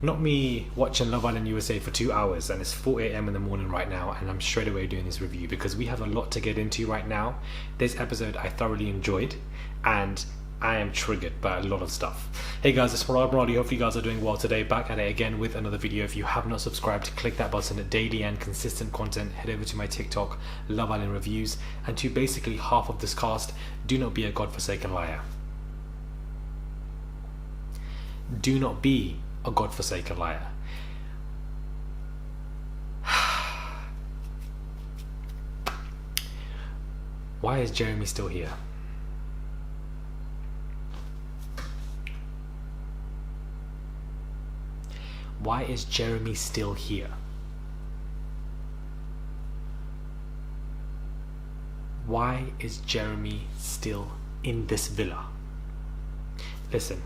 Not me watching Love Island USA for 2 hours, and it's 4 a.m. in the morning right now, and I'm straight away doing this review because we have a lot to get into right now. This episode I thoroughly enjoyed, and I am triggered by a lot of stuff. Hey guys, it's Maradi. Hopefully you guys are doing well today. Back at it again with another video. If you have not subscribed, click that button. Daily and consistent content. Head over to my TikTok, Love Island Reviews, and to basically half of this cast, do not be a godforsaken liar. Do not be a godforsaken liar. Why is Jeremy still here? Why is Jeremy still here? Why is Jeremy still in this villa? Listen,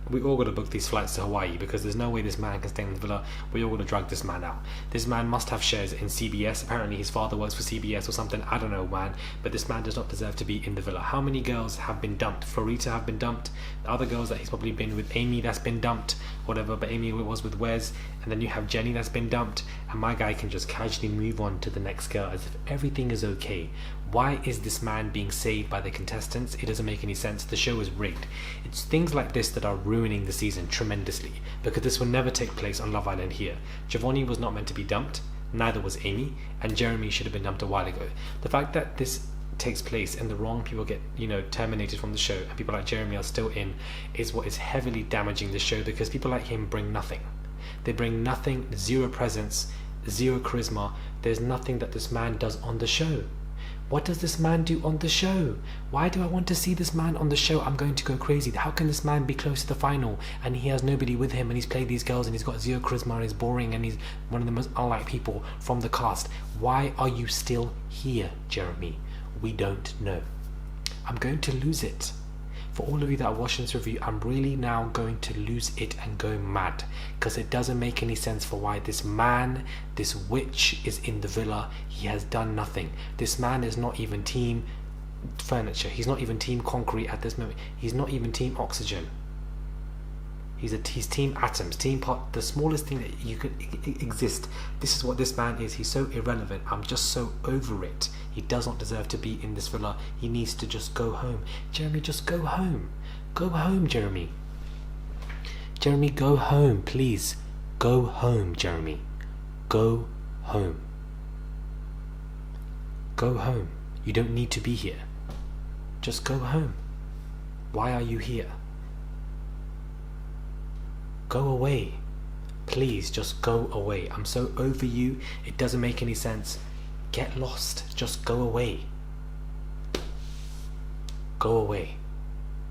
we all got to book these flights to Hawaii because there's no way this man can stay in the villa. We all got to drag this man out. This man must have shares in CBS. Apparently his father works for CBS or something. I don't know, man. But this man does not deserve to be in the villa. How many girls have been dumped? Florita have been dumped. The other girls that he's probably been with, Amy that's been dumped, whatever. But Amy was with Wes. And then you have Jenny that's been dumped. And my guy can just casually move on to the next girl as if everything is okay. Why is this man being saved by the contestants? It doesn't make any sense. The show is rigged. It's things like this that are ruining the season tremendously, because this will never take place on Love Island here. Giovanni was not meant to be dumped, neither was Amy, and Jeremy should have been dumped a while ago. The fact that this takes place and the wrong people get, terminated from the show and people like Jeremy are still in is what is heavily damaging the show, because people like him bring nothing. They bring nothing, zero presence, zero charisma. There's nothing that this man does on the show. What does this man do on the show? Why do I want to see this man on the show? I'm going to go crazy. How can this man be close to the final and he has nobody with him and he's played these girls and he's got zero charisma and he's boring and he's one of the most unlike people from the cast? Why are you still here, Jeremy? We don't know. I'm going to lose it. For all of you that are watching this review, I'm really now going to lose it and go mad, because it doesn't make any sense for why this man, this witch, is in the villa. He has done nothing. This man is not even team furniture. He's not even team concrete at this moment. He's not even team oxygen. He's team atoms, team part, the smallest thing that you could exist. This is what this man is. He's so irrelevant. I'm just so over it. He does not deserve to be in this villa. He needs to just go home. Jeremy, just go home. Go home, Jeremy. Jeremy, go home, please. Go home, Jeremy. Go home. Go home. You don't need to be here. Just go home. Why are you here? Go away. Please, just go away. I'm so over you. It doesn't make any sense. Get lost. Just go away. Go away.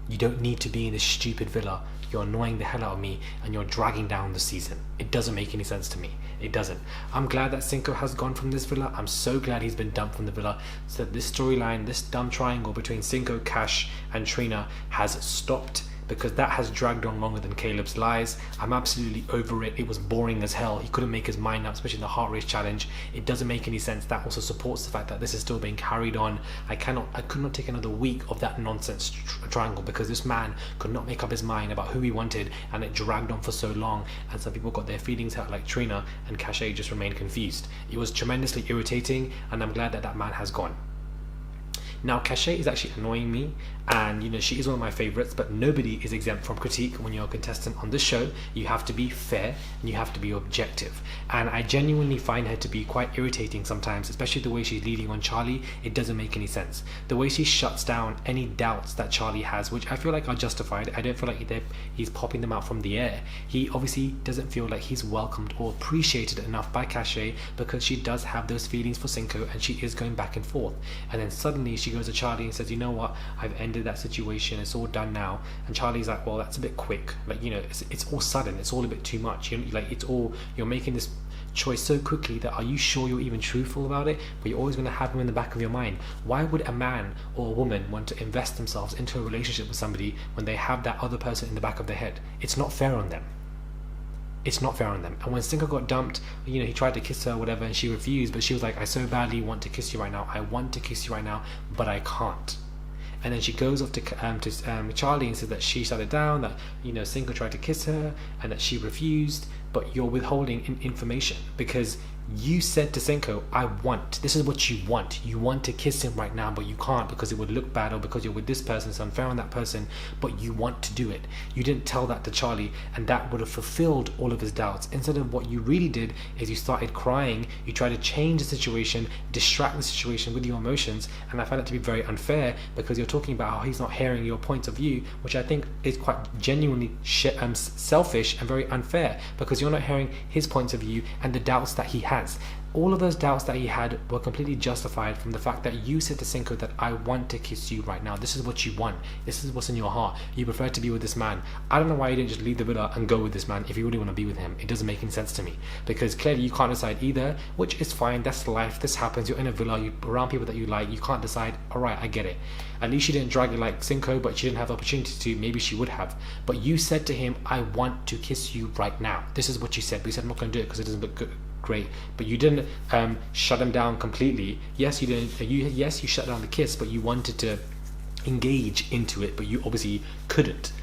You don't need to be in this stupid villa. You're annoying the hell out of me and you're dragging down the season. It doesn't make any sense to me. It doesn't. I'm glad that Cinco has gone from this villa. I'm so glad he's been dumped from the villa, so that this storyline, this dumb triangle between Cinco, Cash and Trina has stopped, because that has dragged on longer than Caleb's lies. I'm absolutely over it. It was boring as hell. He couldn't make his mind up, especially in the heart race challenge. It doesn't make any sense. That also supports the fact that this is still being carried on. I could not take another week of that nonsense triangle, because this man could not make up his mind about who he wanted, and it dragged on for so long, and some people got their feelings hurt like Trina, and Cashay just remained confused. It was tremendously irritating, and I'm glad that that man has gone. Now, Cashay is actually annoying me, and she is one of my favorites, but nobody is exempt from critique when you're a contestant on this show. You have to be fair and you have to be objective, and I genuinely find her to be quite irritating sometimes, especially the way she's leading on Charlie. It doesn't make any sense. The way she shuts down any doubts that Charlie has, which I feel like are justified. I don't feel like he's popping them out from the air. He obviously doesn't feel like he's welcomed or appreciated enough by Cashay, because she does have those feelings for Cinco and she is going back and forth, and then suddenly she goes to Charlie and says, you know what, I've ended that situation, it's all done now. And Charlie's like, well, that's a bit quick, it's all sudden, it's all a bit too much, you're making this choice so quickly that are you sure you're even truthful about it? But you're always going to have them in the back of your mind. Why would a man or a woman want to invest themselves into a relationship with somebody when they have that other person in the back of their head? It's not fair on them. It's not fair on them. And when Cinco got dumped, he tried to kiss her or whatever, and she refused, but she was like, I so badly want to kiss you right now. I want to kiss you right now, but I can't. And then she goes off to Charlie and says that she shut it down, that Cinco tried to kiss her and that she refused. but you're withholding information because you said to Cinco, this is what you want. You want to kiss him right now, but you can't because it would look bad, or because you're with this person, it's unfair on that person, but you want to do it. You didn't tell that to Charlie, and that would have fulfilled all of his doubts. Instead of what you really did is you started crying, you tried to change the situation, distract the situation with your emotions, and I found it to be very unfair because you're talking about how he's not hearing your point of view, which I think is quite genuinely selfish and very unfair because you're not hearing his points of view and the doubts that he has. All of those doubts that he had were completely justified from the fact that you said to Cinco that I want to kiss you right now. This is what you want. This is what's in your heart. You prefer to be with this man. I don't know why you didn't just leave the villa and go with this man if you really want to be with him. It doesn't make any sense to me because clearly you can't decide either, which is fine. That's life. This happens. You're in a villa. You're around people that you like. You can't decide. All right, I get it. At least she didn't drag it like Cinco, but she didn't have the opportunity to. Maybe she would have. But you said to him, I want to kiss you right now. This is what you said. But you said, I'm not going to do it because it doesn't look good. Great, but you didn't shut him down completely. Yes, you didn't. Yes, you shut down the kiss, but you wanted to engage into it, but you obviously couldn't.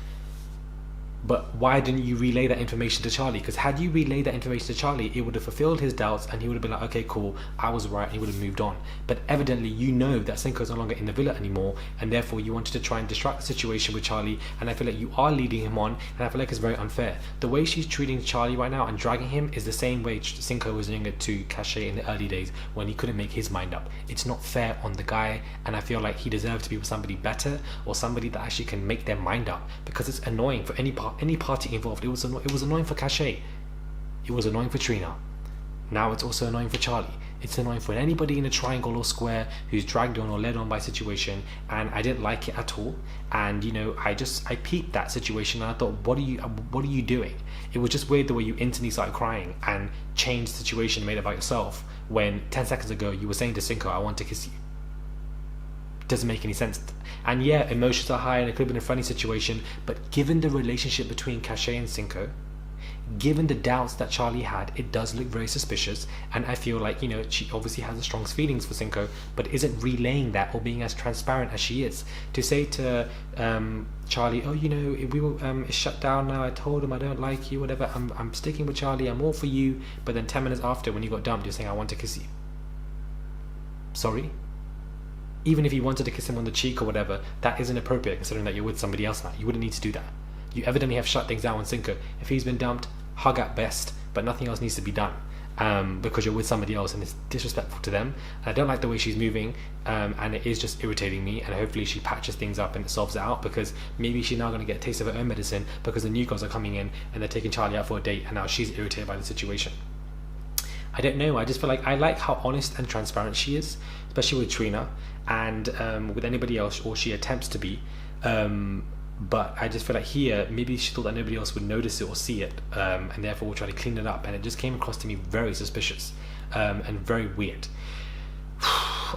But why didn't you relay that information to Charlie? Because had you relayed that information to Charlie, it would have fulfilled his doubts and he would have been like, okay, cool, I was right, and he would have moved on. But evidently you know that Cinco's no longer in the villa anymore, and therefore you wanted to try and distract the situation with Charlie, and I feel like you are leading him on, and I feel like it's very unfair. The way she's treating Charlie right now and dragging him is the same way Cinco was doing it to Cashay in the early days when he couldn't make his mind up. It's not fair on the guy, and I feel like he deserves to be with somebody better, or somebody that actually can make their mind up, because it's annoying for any party involved. It was annoying for Cashay. It was annoying for Trina. Now it's also annoying for Charlie. It's annoying for anybody in a triangle or square who's dragged on or led on by a situation, and I didn't like it at all. And I peeped that situation and I thought, what are you doing? It was just weird the way you instantly started crying and changed the situation and made it about yourself when 10 seconds ago you were saying to Cinco, I want to kiss you. Doesn't make any sense. And yeah, emotions are high and it could have been a funny situation, but given the relationship between Cashay and Cinco, given the doubts that Charlie had, it does look very suspicious. And I feel like, she obviously has the strongest feelings for Cinco, but isn't relaying that or being as transparent as she is. To say to Charlie, oh, we were it's shut down now, I told him I don't like you, whatever, I'm sticking with Charlie, I'm all for you, but then 10 minutes after when you got dumped, you're saying I want to kiss you. Sorry? Even if you wanted to kiss him on the cheek or whatever, that isn't appropriate considering that you're with somebody else now. You wouldn't need to do that. You evidently have shut things down on Cinco. If he's been dumped, hug at best, but nothing else needs to be done because you're with somebody else and it's disrespectful to them. And I don't like the way she's moving and it is just irritating me, and hopefully she patches things up and solves it out, because maybe she's now going to get a taste of her own medicine because the new girls are coming in and they're taking Charlie out for a date and now she's irritated by the situation. I don't know, I just feel like I like how honest and transparent she is, especially with Trina and with anybody else, or she attempts to be, but I just feel like here maybe she thought that nobody else would notice it or see it, and therefore will try to clean it up, and it just came across to me very suspicious and very weird.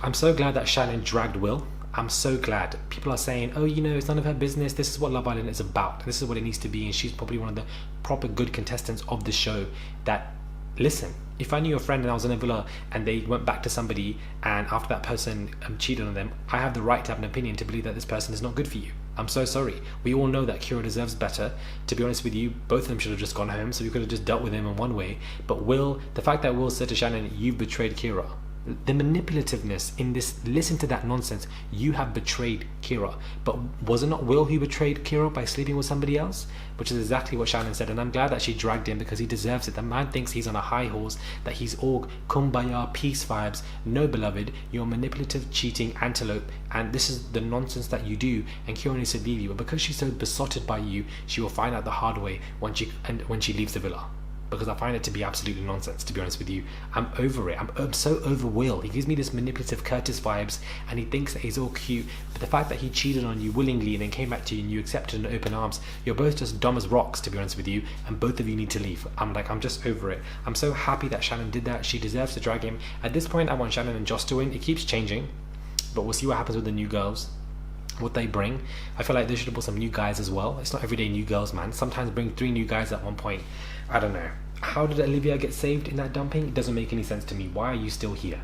I'm so glad that Shannon dragged Will. I'm so glad. People are saying, oh, it's none of her business, this is what Love Island is about, this is what it needs to be, and she's probably one of the proper good contestants of the show. That, listen, if I knew a friend and I was in a villa and they went back to somebody and after that person cheated on them, I have the right to have an opinion to believe that this person is not good for you. I'm so sorry. We all know that Kira deserves better. To be honest with you, both of them should have just gone home, so we could have just dealt with him in one way. But the fact that Will said to Shannon, you've betrayed Kira, the manipulativeness in this, listen to that nonsense. You have betrayed Kira. But was it not Will who betrayed Kira by sleeping with somebody else? Which is exactly what Shannon said, and I'm glad that she dragged him because he deserves it. The man thinks he's on a high horse, that he's all kumbaya, peace vibes. No, beloved, you're a manipulative, cheating antelope, and this is the nonsense that you do, and Kira needs to leave you. But because she's so besotted by you, she will find out the hard way when she leaves the villa. Because I find it to be absolutely nonsense, to be honest with you. I'm over it. I'm so over Will. He gives me this manipulative Curtis vibes, and he thinks that he's all cute, but the fact that he cheated on you willingly and then came back to you and you accepted in open arms, you're both just dumb as rocks, to be honest with you, and both of you need to leave. I'm just over it. I'm so happy that Shannon did that. She deserves to drag him. At this point, I want Shannon and Josh to win. It keeps changing, but we'll see what happens with the new girls, what they bring. I feel like they should have brought some new guys as well. It's not everyday new girls, man. Sometimes bring 3 new guys at one point. I don't know. How did Olivia get saved in that dumping? It doesn't make any sense to me. Why are you still here?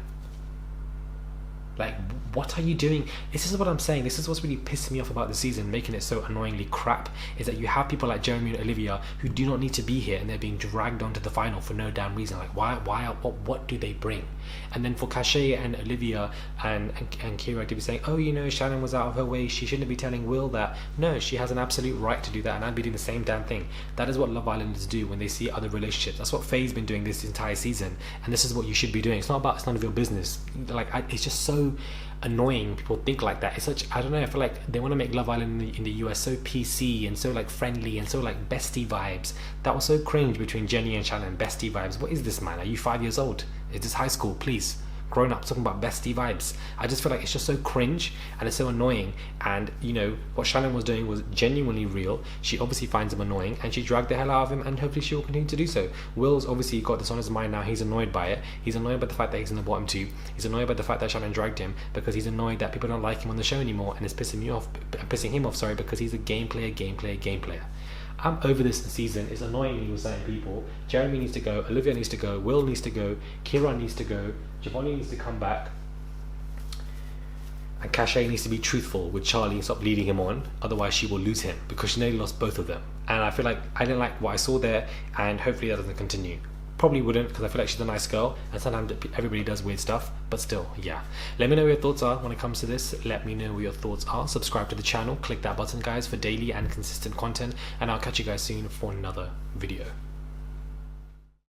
Like, what are you doing? This is what I'm saying. This is what's really pissing me off about the season, making it so annoyingly crap, is that you have people like Jeremy and Olivia who do not need to be here, and they're being dragged onto the final for no damn reason. Like, what do they bring? And then for Cashay and Olivia and Kira to be saying, oh, you know, Shannon was out of her way, she shouldn't be telling Will that. No, she has an absolute right to do that, and I'd be doing the same damn thing. That is what Love Islanders do when they see other relationships. That's what Faye's been doing this entire season, and this is what you should be doing. It's none of your business. Like, it's just so annoying people think like that. It's such, I don't know, I feel like they want to make Love Island in the US so PC and so like friendly and so like bestie vibes. That was so cringe between Jenny and Shannon. Bestie vibes. What is this, man? Are you 5 years old? Is this high school? Please, grown up talking about bestie vibes. I just feel like it's just so cringe and it's so annoying. And you know what Shannon was doing was genuinely real. She obviously finds him annoying and she dragged the hell out of him, and hopefully she will continue to do so. Will's obviously got this on his mind now. He's annoyed by it. He's annoyed by the fact that he's in the bottom two. He's annoyed by the fact that Shannon dragged him, because he's annoyed that people don't like him on the show anymore, and it's pissing him off, sorry, because he's a game player. I'm over this season. It's annoying me with certain people. Jeremy needs to go, Olivia needs to go, Will needs to go, Kira needs to go, Giovanni needs to come back, and Cashay needs to be truthful with Charlie and stop leading him on, otherwise she will lose him, because she nearly lost both of them. And I feel like I didn't like what I saw there, and hopefully that doesn't continue. Probably wouldn't, because I feel like she's a nice girl, and sometimes everybody does weird stuff, but still, yeah. Let me know what your thoughts are when it comes to this. Let me know what your thoughts are. Subscribe to the channel, click that button, guys, for daily and consistent content, and I'll catch you guys soon for another video.